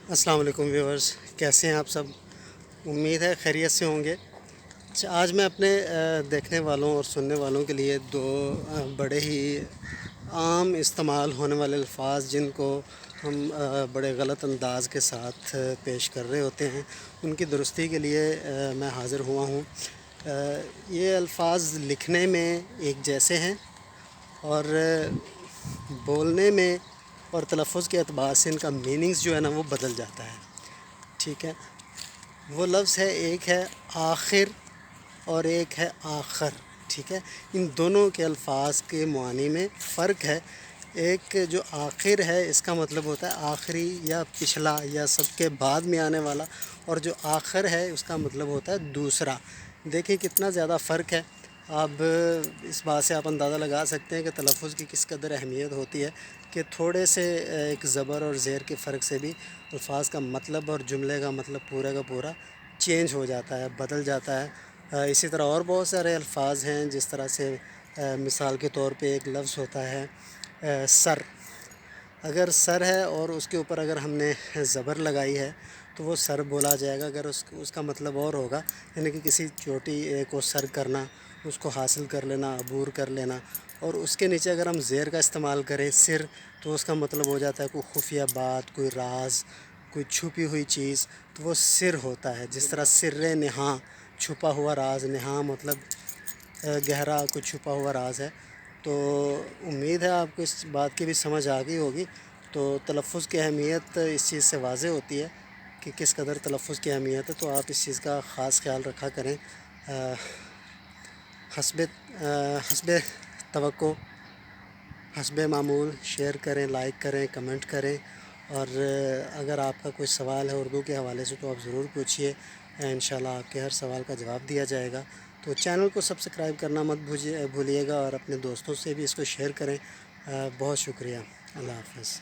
السلام علیکم ویورز، کیسے ہیں آپ سب؟ امید ہے خیریت سے ہوں گے۔ آج میں اپنے دیکھنے والوں اور سننے والوں کے لیے دو بڑے ہی عام استعمال ہونے والے الفاظ، جن کو ہم بڑے غلط انداز کے ساتھ پیش کر رہے ہوتے ہیں، ان کی درستی کے لیے میں حاضر ہوا ہوں۔ یہ الفاظ لکھنے میں ایک جیسے ہیں، اور بولنے میں اور تلفظ کے اعتبار سے ان کا میننگز جو ہے نا وہ بدل جاتا ہے۔ ٹھیک ہے، وہ لفظ ہے، ایک ہے آخر اور ایک ہے آخر۔ ٹھیک ہے، ان دونوں کے الفاظ کے معانی میں فرق ہے۔ ایک جو آخر ہے، اس کا مطلب ہوتا ہے آخری یا پچھلا یا سب کے بعد میں آنے والا، اور جو آخر ہے اس کا مطلب ہوتا ہے دوسرا۔ دیکھیں کتنا زیادہ فرق ہے۔ اب اس بات سے آپ اندازہ لگا سکتے ہیں کہ تلفظ کی کس قدر اہمیت ہوتی ہے، کہ تھوڑے سے ایک زبر اور زیر کے فرق سے بھی الفاظ کا مطلب اور جملے کا مطلب پورا کا پورا چینج ہو جاتا ہے، بدل جاتا ہے۔ اسی طرح اور بہت سارے الفاظ ہیں، جس طرح سے مثال کے طور پہ ایک لفظ ہوتا ہے سر۔ اگر سر ہے اور اس کے اوپر اگر ہم نے زبر لگائی ہے تو وہ سر بولا جائے گا۔ اگر اس کا مطلب اور ہوگا، یعنی کہ کسی چوٹی کو سر کرنا، اس کو حاصل کر لینا، عبور کر لینا، اور اس کے نیچے اگر ہم زیر کا استعمال کریں سر، تو اس کا مطلب ہو جاتا ہے کوئی خفیہ بات، کوئی راز، کوئی چھپی ہوئی چیز، تو وہ سر ہوتا ہے۔ جس طرح سر نہاں، چھپا ہوا راز، نہاں مطلب گہرا کوئی چھپا ہوا راز ہے۔ تو امید ہے آپ کو اس بات کی بھی سمجھ آ گئی ہوگی۔ تو تلفظ کی اہمیت اس چیز سے واضح ہوتی ہے کہ کس قدر تلفظ کی اہمیت ہے، تو آپ اس چیز کا خاص خیال رکھا کریں۔ حسب توقع، حسب معمول شیئر کریں، لائک کریں، کمنٹ کریں، اور اگر آپ کا کوئی سوال ہے اردو کے حوالے سے تو آپ ضرور پوچھیے، انشاءاللہ آپ کے ہر سوال کا جواب دیا جائے گا۔ تو چینل کو سبسکرائب کرنا مت بھولیے گا، اور اپنے دوستوں سے بھی اس کو شیئر کریں۔ بہت شکریہ، اللہ حافظ۔